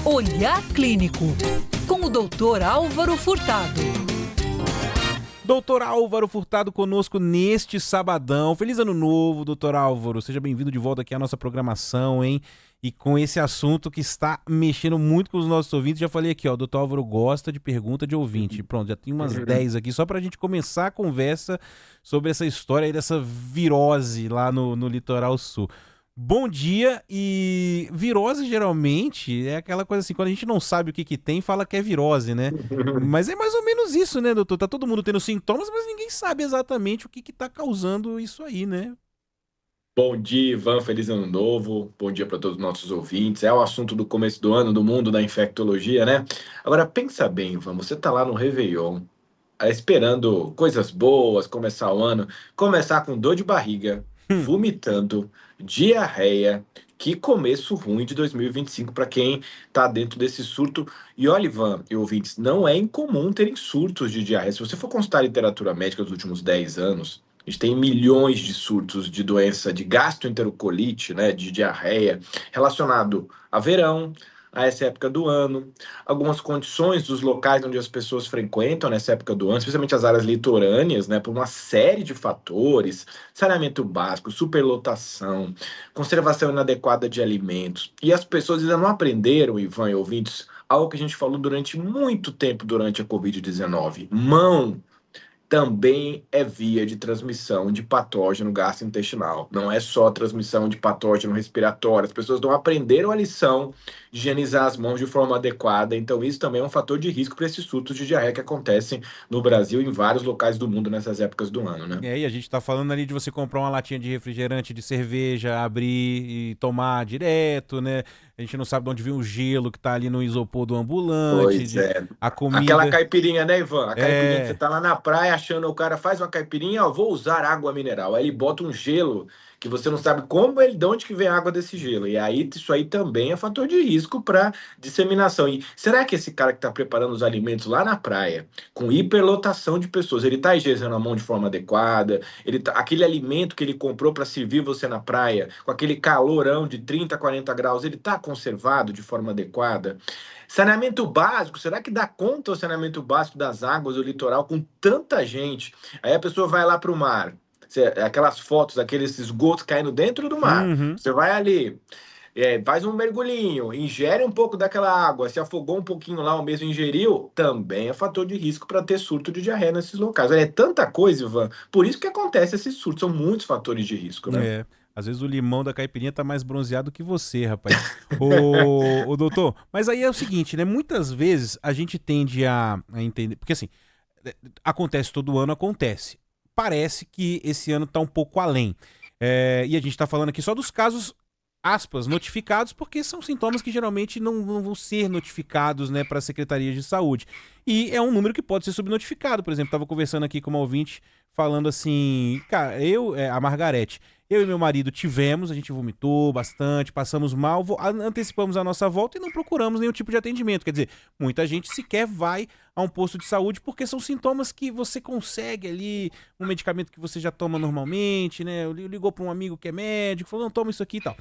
Olhar Clínico, com o Dr. Álvaro Furtado. Doutor Álvaro Furtado conosco neste sabadão. Feliz ano novo, doutor Álvaro. Seja bem-vindo de volta aqui à nossa programação, hein? E com esse assunto que está mexendo muito com os nossos ouvintes. Já falei aqui, ó, o doutor Álvaro gosta de pergunta de ouvinte. Pronto, já tem umas 10 aqui, só pra gente começar a conversa sobre essa história aí dessa virose lá no litoral sul. Bom dia. E virose geralmente é aquela coisa assim, quando a gente não sabe o que tem, fala que é virose, né? Mas é mais ou menos isso, né, doutor? Tá todo mundo tendo sintomas, mas ninguém sabe exatamente o que tá causando isso aí, né? Bom dia, Ivan. Feliz ano novo. Bom dia para todos os nossos ouvintes. É o assunto do começo do ano, do mundo da infectologia, né? Agora, pensa bem, Ivan. Você tá lá no Réveillon, esperando coisas boas, começar o ano, começar com dor de barriga, vomitando, diarreia. Que começo ruim de 2025 para quem tá dentro desse surto. E olha, Ivan e ouvintes, não é incomum terem surtos de diarreia. Se você for consultar a literatura médica dos últimos 10 anos, a gente tem milhões de surtos de doença de gastroenterolite, né, de diarreia, relacionado a verão, a essa época do ano, algumas condições dos locais onde as pessoas frequentam nessa época do ano, especialmente as áreas litorâneas, né, por uma série de fatores, saneamento básico, superlotação, conservação inadequada de alimentos. E as pessoas ainda não aprenderam, Ivan e ouvintes, algo que a gente falou durante muito tempo durante a Covid-19. Mão também é via de transmissão de patógeno gastrointestinal. Não é só transmissão de patógeno respiratório. As pessoas não aprenderam a lição de higienizar as mãos de forma adequada. Então, isso também é um fator de risco para esses surtos de diarreia que acontecem no Brasil e em vários locais do mundo nessas épocas do ano, né? E a gente tá falando ali de você comprar uma latinha de refrigerante, de cerveja, abrir e tomar direto, né? A gente não sabe de onde vem o gelo que tá ali no isopor do ambulante, Pois é. a Aquela comida. caipirinha, né, Ivan? A caipirinha que você É, tá lá na praia achando, o cara faz uma caipirinha, ó, vou usar água mineral. Aí ele bota um gelo que você não sabe de onde que vem a água desse gelo. E aí isso aí também é fator de risco para disseminação. E será que esse cara que está preparando os alimentos lá na praia, com hiperlotação de pessoas, ele está higienizando a mão de forma adequada? Aquele alimento que ele comprou para servir você na praia, com aquele calorão de 30, 40 graus, ele está conservado de forma adequada? Saneamento básico, será que dá conta o saneamento básico das águas do litoral com tanta gente? Aí a pessoa vai lá para o mar, aquelas fotos, aqueles esgotos caindo dentro do mar. uhum. Você vai ali, faz um mergulhinho, ingere um pouco daquela água, se afogou um pouquinho lá ou mesmo ingeriu, também é fator de risco para ter surto de diarreia nesses locais. Olha, é tanta coisa, Ivan. Por isso que acontece esses surtos, são muitos fatores de risco, né? É. Às vezes o limão da caipirinha tá mais bronzeado que você, rapaz. Ô, doutor, mas aí é o seguinte, né? Muitas vezes a gente tende a entender. Porque assim, acontece todo ano, acontece. Parece que esse ano tá um pouco além. E a gente tá falando aqui só dos casos, aspas, notificados, porque são sintomas que geralmente não vão ser notificados, né, para a Secretaria de Saúde. E é um número que pode ser subnotificado. Por exemplo, estava conversando aqui com uma ouvinte falando assim, cara, a Margarete, eu e meu marido tivemos, a gente vomitou bastante, passamos mal, antecipamos a nossa volta e não procuramos nenhum tipo de atendimento. Quer dizer, muita gente sequer vai a um posto de saúde porque são sintomas que você consegue ali, um medicamento que você já toma normalmente, né? Ligou para um amigo que é médico, falou, não, toma isso aqui e tal.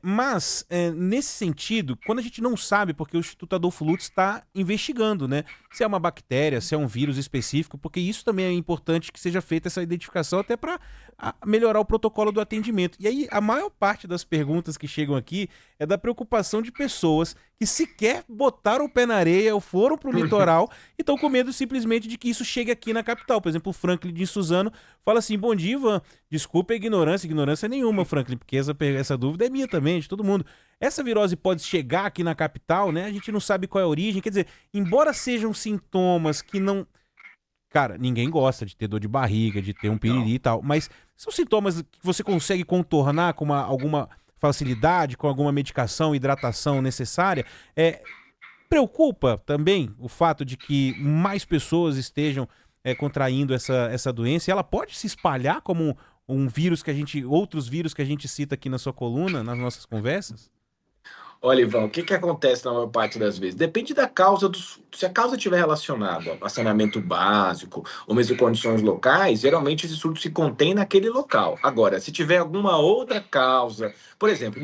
Mas, nesse sentido, quando a gente não sabe, porque o Instituto Adolfo Lutz está investigando, né? Se é uma bactéria, se é um vírus específico, porque isso também é importante que seja feita essa identificação até para melhorar o protocolo do atendimento. E aí, a maior parte das perguntas que chegam aqui é da preocupação de pessoas que sequer botaram o pé na areia ou foram para o litoral e estão com medo simplesmente de que isso chegue aqui na capital. Por exemplo, o Franklin de Suzano fala assim, bom dia, Ivan, desculpa a ignorância nenhuma, Franklin, porque essa dúvida é minha também, de todo mundo. Essa virose pode chegar aqui na capital, né? A gente não sabe qual é a origem, quer dizer, embora sejam sintomas que não... Cara, ninguém gosta de ter dor de barriga, de ter um piriri e tal, mas são sintomas que você consegue contornar com alguma facilidade, com alguma medicação, hidratação necessária. Preocupa também o fato de que mais pessoas estejam contraindo essa doença, e ela pode se espalhar como outros vírus que a gente cita aqui na sua coluna, nas nossas conversas? Olha, Ivan, o que que acontece na maior parte das vezes? Depende da causa do surto. Se a causa estiver relacionada a saneamento básico ou mesmo condições locais, geralmente esse surto se contém naquele local. Agora, se tiver alguma outra causa, por exemplo,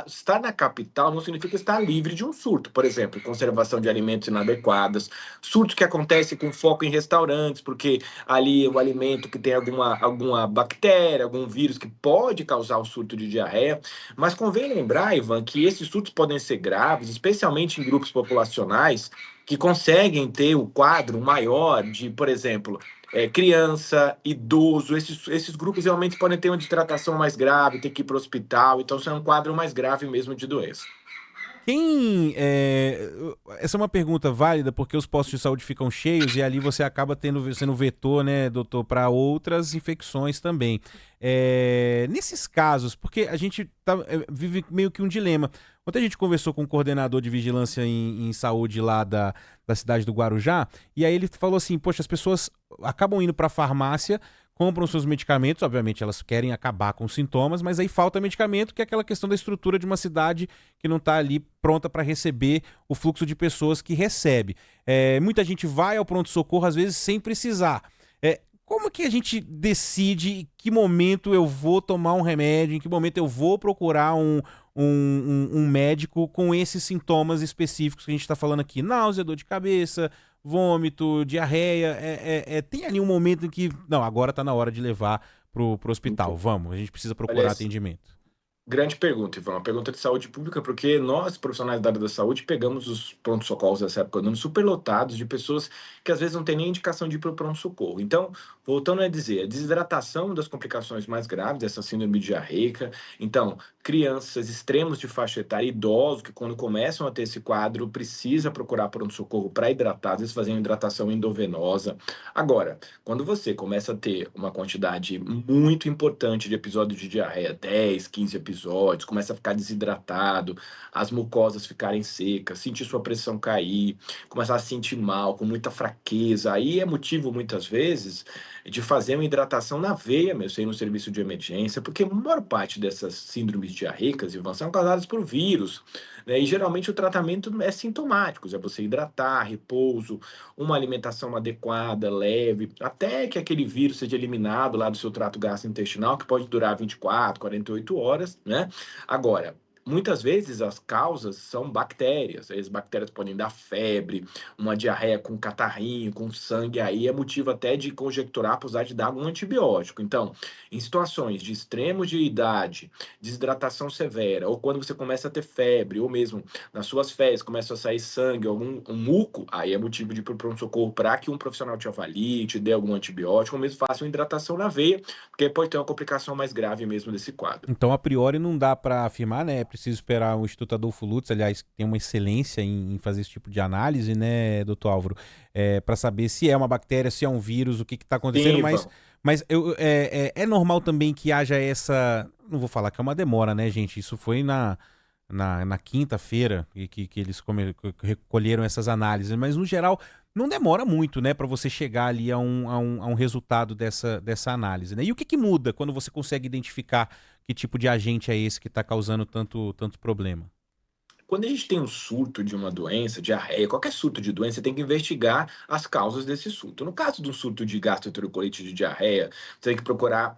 estar na capital não significa estar livre de um surto. Por exemplo, conservação de alimentos inadequadas, surtos que acontecem com foco em restaurantes, porque ali o alimento que tem alguma bactéria, algum vírus que pode causar o surto de diarreia. Mas convém lembrar, Ivan, que esses surtos podem ser graves, especialmente em grupos populacionais que conseguem ter o quadro maior de, por exemplo, criança, idoso. Esses grupos realmente podem ter uma desidratação mais grave, ter que ir para o hospital. Então, isso é um quadro mais grave mesmo de doença. Essa é uma pergunta válida porque os postos de saúde ficam cheios e ali você acaba sendo vetor, né, doutor, para outras infecções também. Nesses casos, porque a gente vive meio que um dilema. Ontem a gente conversou com o coordenador de vigilância em saúde lá da cidade do Guarujá, e aí ele falou assim, poxa, as pessoas acabam indo para a farmácia, compram seus medicamentos, obviamente elas querem acabar com os sintomas, mas aí falta medicamento, que é aquela questão da estrutura de uma cidade que não está ali pronta para receber o fluxo de pessoas que recebe. Muita gente vai ao pronto-socorro, às vezes, sem precisar. Como que a gente decide em que momento eu vou tomar um remédio, em que momento eu vou procurar um médico com esses sintomas específicos que a gente está falando aqui? Náusea, dor de cabeça, vômito, diarreia. Tem ali um momento em que, não, agora está na hora de levar pro hospital. Vamos, a gente precisa procurar atendimento. Grande pergunta, Ivan. Uma pergunta de saúde pública, porque nós, profissionais da área da saúde, pegamos os pronto-socorros dessa época do ano superlotados de pessoas que às vezes não têm nem indicação de ir para o pronto-socorro. Então, voltando a dizer, a desidratação é uma das complicações mais graves dessa síndrome diarreica. Então, crianças, extremos de faixa etária, idosos, que quando começam a ter esse quadro, precisa procurar pronto-socorro para hidratar, às vezes fazer uma hidratação endovenosa. Agora, quando você começa a ter uma quantidade muito importante de episódios de diarreia, 10, 15 episódios, começa a ficar desidratado, as mucosas ficarem secas, sentir sua pressão cair, começar a se sentir mal, com muita fraqueza. Aí é motivo, muitas vezes, de fazer uma hidratação na veia, mesmo, ir no serviço de emergência, porque a maior parte dessas síndromes diarreicas, Ivan, são causadas por vírus, né? E geralmente o tratamento é sintomático, é você hidratar, repouso, uma alimentação adequada, leve, até que aquele vírus seja eliminado lá do seu trato gastrointestinal, que pode durar 24, 48 horas, né? Agora, muitas vezes as causas são bactérias. As bactérias podem dar febre, uma diarreia com catarrinho, com sangue, aí é motivo até de conjecturar para usar de dar algum antibiótico. Então, em situações de extremo de idade, desidratação severa, ou quando você começa a ter febre, ou mesmo nas suas fezes começa a sair sangue, algum muco, aí é motivo de ir para o pronto-socorro para que um profissional te avalie, te dê algum antibiótico, ou mesmo faça uma hidratação na veia, porque pode ter uma complicação mais grave mesmo desse quadro. Então, a priori, não dá para afirmar, né? Preciso esperar o Instituto Adolfo Lutz, aliás, que tem uma excelência em fazer esse tipo de análise, né, doutor Álvaro? Para saber se é uma bactéria, se é um vírus, o que está acontecendo, Sim, mas é normal também que haja essa... Não vou falar que é uma demora, né, gente? Isso foi na quinta-feira que eles recolheram essas análises, mas no geral não demora muito, né, para você chegar ali a um resultado dessa análise, né? E o que muda quando você consegue identificar que tipo de agente é esse que está causando tanto problema? Quando a gente tem um surto de uma doença, diarreia, qualquer surto de doença, você tem que investigar as causas desse surto. No caso de um surto de gastroenterocolites de diarreia, você tem que procurar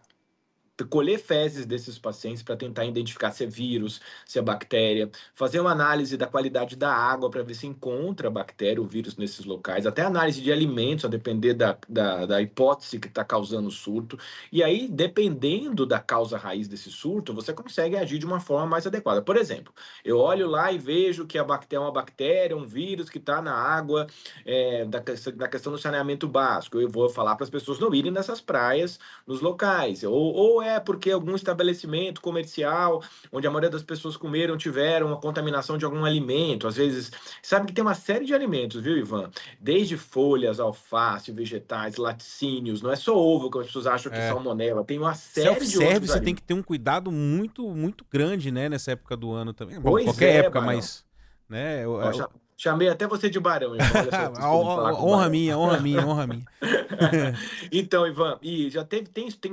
colher fezes desses pacientes para tentar identificar se é vírus, se é bactéria, fazer uma análise da qualidade da água para ver se encontra bactéria ou vírus nesses locais, até análise de alimentos, a depender da hipótese que está causando o surto. E aí, dependendo da causa raiz desse surto, você consegue agir de uma forma mais adequada. Por exemplo, eu olho lá e vejo que a bactéria é uma bactéria, um vírus que está na água, da questão do saneamento básico. Eu vou falar para as pessoas não irem nessas praias, nos locais, ou é porque algum estabelecimento comercial, onde a maioria das pessoas comeram, tiveram uma contaminação de algum alimento. Às vezes, sabe que tem uma série de alimentos, viu, Ivan? Desde folhas, alface, vegetais, laticínios, não é só ovo que as pessoas acham que é salmonela, tem uma série de outros alimentos. Você tem que ter um cuidado muito, muito grande, né, nessa época do ano também. Bom, Pois qualquer época, Barão. mas... Né, Chamei até você de Barão, Ivan. Olha só, vocês podem falar com o Honra Barão. minha, honra minha, honra minha. Então, Ivan, e já tem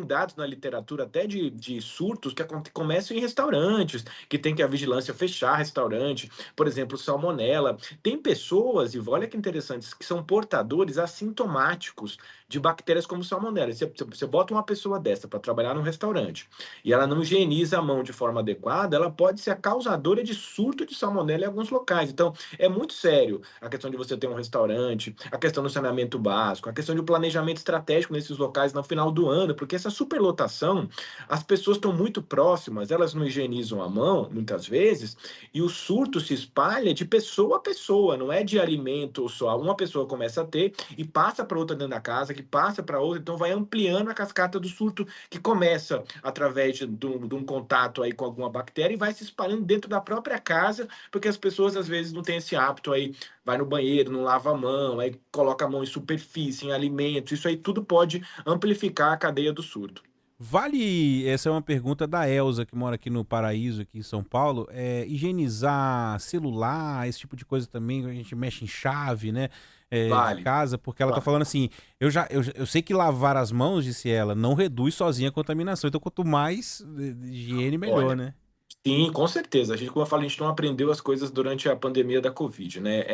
dados na literatura até de surtos que começam em restaurantes, que tem que a vigilância fechar restaurante, por exemplo, salmonela. Tem pessoas, Ivan, olha que interessantes, que são portadores assintomáticos de bactérias como salmonela. Você bota uma pessoa dessa para trabalhar num restaurante e ela não higieniza a mão de forma adequada, ela pode ser a causadora de surto de salmonela em alguns locais. Então, é muito sério a questão de você ter um restaurante, a questão do saneamento básico, a questão de planejamento estratégico nesses locais no final do ano, porque essa superlotação, as pessoas estão muito próximas, elas não higienizam a mão, muitas vezes, e o surto se espalha de pessoa a pessoa, não é de alimento só. Uma pessoa começa a ter e passa para outra dentro da casa, que passa para outra, então vai ampliando a cascata do surto, que começa através de um contato aí com alguma bactéria e vai se espalhando dentro da própria casa, porque as pessoas às vezes não têm esse hábito aí, vai no banheiro, não lava a mão, aí coloca a mão em superfície, em alimentos, isso aí tudo pode amplificar a cadeia do surto. Vale, essa é uma pergunta da Elza, que mora aqui no Paraíso, aqui em São Paulo, higienizar celular, esse tipo de coisa também, a gente mexe em chave, né, de Vale, casa, porque ela tá vale. falando assim, eu sei que lavar as mãos, disse ela, não reduz sozinha a contaminação, então quanto mais de higiene, melhor, Olha, né? sim, com certeza. A gente, como eu falo, a gente não aprendeu as coisas durante a pandemia da Covid, né?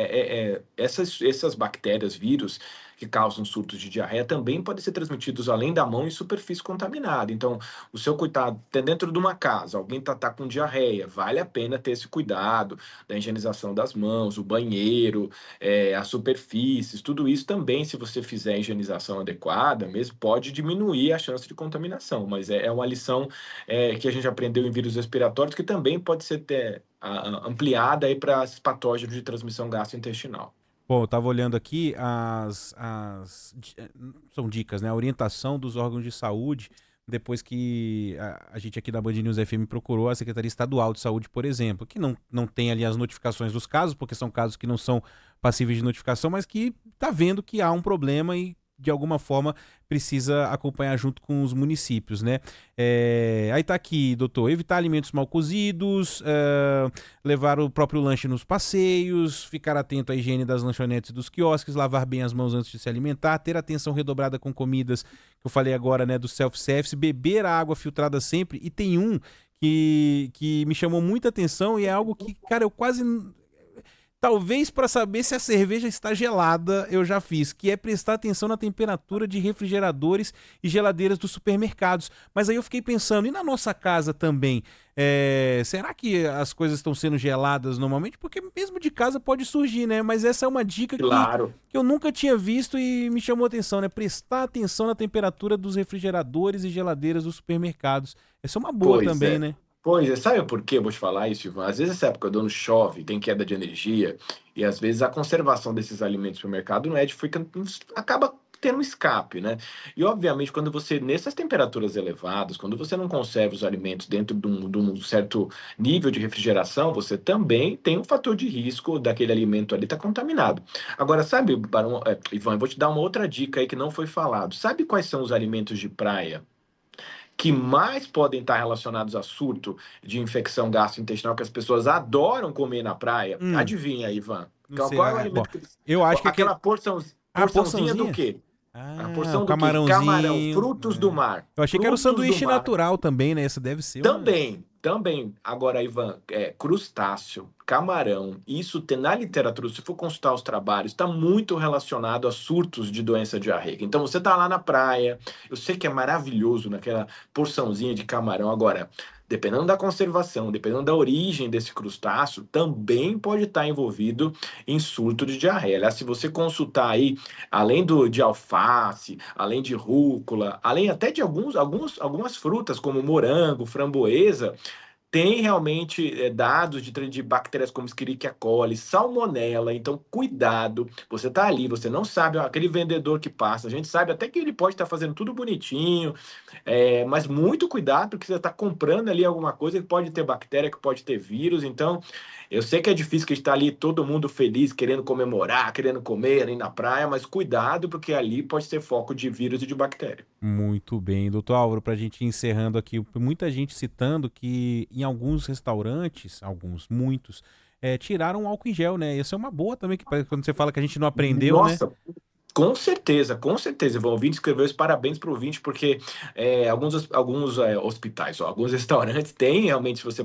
Essas bactérias, vírus que causam surtos de diarreia também podem ser transmitidos além da mão em superfície contaminada. Então, o seu cuidado, até dentro de uma casa, alguém tá com diarreia, vale a pena ter esse cuidado da higienização das mãos, o banheiro, as superfícies, tudo isso também, se você fizer a higienização adequada, mesmo pode diminuir a chance de contaminação, mas é uma lição que a gente aprendeu em vírus respiratórios, que também pode ser ampliada para esses patógenos de transmissão gastrointestinal. Bom, eu tava olhando aqui são dicas, né? A orientação dos órgãos de saúde, depois que a gente aqui da Band News FM procurou a Secretaria Estadual de Saúde, por exemplo, que não tem ali as notificações dos casos, porque são casos que não são passíveis de notificação, mas que tá vendo que há um problema e de alguma forma precisa acompanhar junto com os municípios, né? Aí tá aqui, doutor, evitar alimentos mal cozidos, levar o próprio lanche nos passeios, ficar atento à higiene das lanchonetes e dos quiosques, lavar bem as mãos antes de se alimentar, ter atenção redobrada com comidas, que eu falei agora, né, do self-service, beber a água filtrada sempre, e tem um que me chamou muita atenção e é algo que, cara, eu quase... Talvez para saber se a cerveja está gelada, eu já fiz, que é prestar atenção na temperatura de refrigeradores e geladeiras dos supermercados. Mas aí eu fiquei pensando, e na nossa casa também? Será que as coisas estão sendo geladas normalmente? Porque mesmo de casa pode surgir, né? Mas essa é uma dica Claro. que eu nunca tinha visto e me chamou atenção, né? Prestar atenção na temperatura dos refrigeradores e geladeiras dos supermercados. Essa é uma boa Pois também, é. né? Pois é, sabe por que eu vou te falar isso, Ivan? Às vezes essa época do ano chove, tem queda de energia, e às vezes a conservação desses alimentos no mercado não é acaba tendo um escape, né? E obviamente, quando você, nessas temperaturas elevadas, quando você não conserva os alimentos dentro de um certo nível de refrigeração, você também tem um fator de risco daquele alimento ali estar contaminado. Agora, sabe, Barão, Ivan, eu vou te dar uma outra dica aí que não foi falado. Sabe quais são os alimentos de praia que mais podem estar relacionados a surto de infecção gastrointestinal que as pessoas adoram comer na praia? Hum, Adivinha, Ivan? não sei. Qual é o Bom, alimento que eles... eu acho que Aquela porçãozinha do porçãozinha? quê? A Ah, o porção do quê? Camarão, camarãozinho. frutos do mar. Eu achei que era o Frutos do sanduíche mar. natural também, né? Essa deve ser uma. Também. Agora, Ivan, crustáceo, camarão, isso tem na literatura, se for consultar os trabalhos, está muito relacionado a surtos de doença diarreica. Então, você está lá na praia, eu sei que é maravilhoso naquela porçãozinha de camarão. Agora, dependendo da conservação, dependendo da origem desse crustáceo, também pode estar envolvido em surto de diarreia. Aliás, se você consultar aí, além de alface, além de rúcula, além até de algumas frutas, como morango, framboesa, tem realmente dados de bactérias como Escherichia coli, salmonela, então cuidado, você está ali, você não sabe, aquele vendedor que passa, a gente sabe até que ele pode estar fazendo tudo bonitinho, mas muito cuidado, porque você está comprando ali alguma coisa que pode ter bactéria, que pode ter vírus, então eu sei que é difícil que está ali todo mundo feliz, querendo comemorar, querendo comer ali na praia, mas cuidado, porque ali pode ser foco de vírus e de bactéria. Muito bem, doutor Álvaro, para a gente ir encerrando aqui, muita gente citando que em alguns restaurantes, muitos, tiraram o álcool em gel, né? Isso é uma boa também, que quando você fala que a gente não aprendeu, né? Nossa, com certeza, com certeza. O ouvinte escreveu isso, parabéns para o ouvinte, porque alguns hospitais, alguns restaurantes têm realmente, se você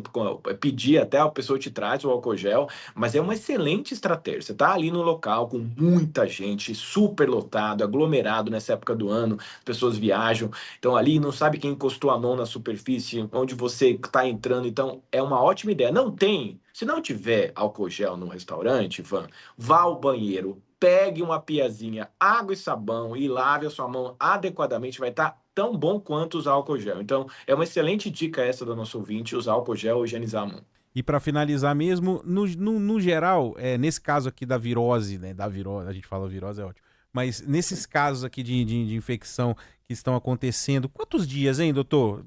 pedir até a pessoa te traz o álcool gel, mas é uma excelente estratégia. Você está ali no local com muita gente, super lotado, aglomerado nessa época do ano, as pessoas viajam, então ali não sabe quem encostou a mão na superfície, onde você está entrando, então é uma ótima ideia. Não tem, se não tiver álcool gel no restaurante, Ivan, vá ao banheiro, pegue uma piazinha, água e sabão e lave a sua mão adequadamente, vai estar tão bom quanto usar álcool gel. Então, é uma excelente dica essa do nosso ouvinte, usar álcool gel ou higienizar a mão. E para finalizar mesmo, no geral, nesse caso aqui da virose, né? Da virose, a gente fala virose, é ótimo. Mas nesses casos aqui de infecção que estão acontecendo, quantos dias, hein, doutor?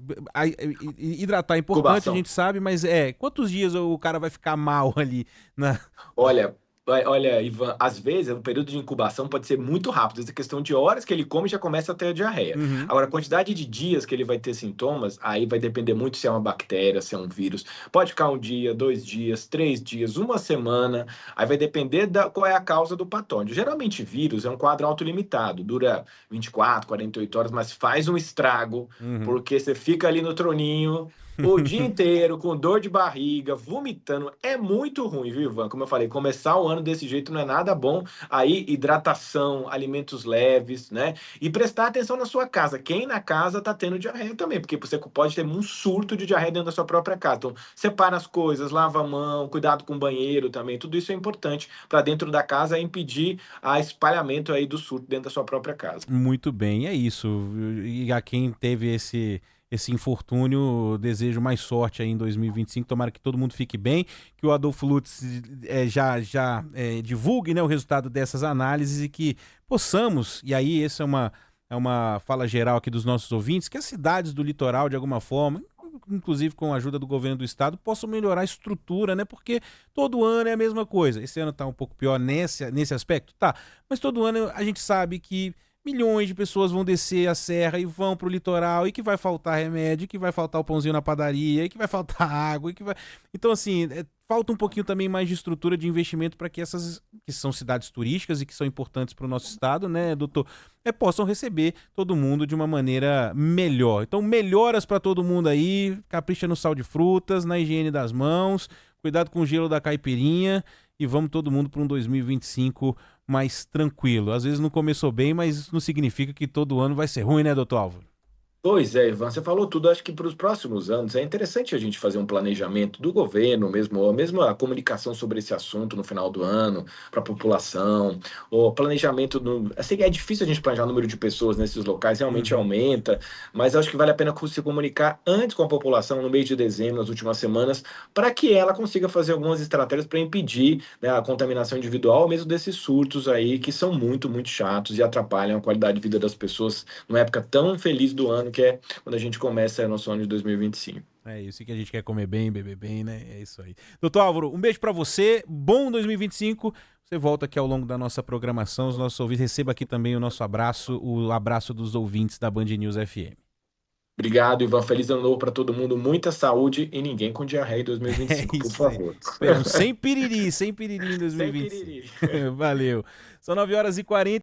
Hidratar é importante, Incubação. a gente sabe, mas quantos dias o cara vai ficar mal ali na... Olha, Ivan, às vezes o período de incubação pode ser muito rápido, essa questão de horas que ele come já começa a ter a diarreia. Uhum. Agora, a quantidade de dias que ele vai ter sintomas, aí vai depender muito se é uma bactéria, se é um vírus. Pode ficar um dia, 2 dias, 3 dias, uma semana, aí vai depender qual é a causa do patógeno. Geralmente, vírus é um quadro autolimitado, dura 24, 48 horas, mas faz um estrago, porque você fica ali no troninho o dia inteiro, com dor de barriga, vomitando, é muito ruim, viu, Ivan? Como eu falei, começar o ano desse jeito não é nada bom. Aí, hidratação, alimentos leves, né? E prestar atenção na sua casa. Quem na casa tá tendo diarreia também, porque você pode ter um surto de diarreia dentro da sua própria casa. Então, separa as coisas, lava a mão, cuidado com o banheiro também. Tudo isso é importante para dentro da casa impedir o espalhamento aí do surto dentro da sua própria casa. Muito bem, é isso. E a quem teve esse infortúnio, desejo mais sorte aí em 2025, tomara que todo mundo fique bem, que o Adolfo Lutz já divulgue, né, o resultado dessas análises e que possamos, e aí essa é uma fala geral aqui dos nossos ouvintes, que as cidades do litoral, de alguma forma, inclusive com a ajuda do governo do estado, possam melhorar a estrutura, né, porque todo ano é a mesma coisa. Esse ano tá um pouco pior nesse aspecto, tá, mas todo ano a gente sabe que milhões de pessoas vão descer a serra e vão pro litoral, e que vai faltar remédio, e que vai faltar o pãozinho na padaria, e que vai faltar água, e que vai... Então, assim, falta um pouquinho também mais de estrutura de investimento para que essas, que são cidades turísticas e que são importantes para o nosso estado, né, doutor, possam receber todo mundo de uma maneira melhor. Então, melhoras para todo mundo aí, capricha no sal de frutas, na higiene das mãos, cuidado com o gelo da caipirinha, e vamos todo mundo para um 2025 mais tranquilo. Às vezes não começou bem, mas isso não significa que todo ano vai ser ruim, né, doutor Álvaro? Pois é, Ivan, você falou tudo. Acho que para os próximos anos é interessante a gente fazer um planejamento do governo mesmo, ou mesmo a comunicação sobre esse assunto no final do ano, para a população, o planejamento. Eu sei que é difícil a gente planejar o número de pessoas nesses locais, realmente aumenta, mas acho que vale a pena se comunicar antes com a população, no mês de dezembro, nas últimas semanas, para que ela consiga fazer algumas estratégias para impedir, né, a contaminação individual, ou mesmo desses surtos aí, que são muito, muito chatos e atrapalham a qualidade de vida das pessoas numa época tão feliz do ano, que é quando a gente começa o nosso ano de 2025. É isso que a gente quer, comer bem, beber bem, né? É isso aí. Doutor Álvaro, um beijo pra você, bom 2025. Você volta aqui ao longo da nossa programação, os nossos ouvintes. Receba aqui também o nosso abraço, o abraço dos ouvintes da Band News FM. Obrigado, Ivan. Feliz ano novo para todo mundo. Muita saúde e ninguém com diarreia em 2025, por favor. Sem piriri em 2025. Sem piriri. Valeu. São 9h40.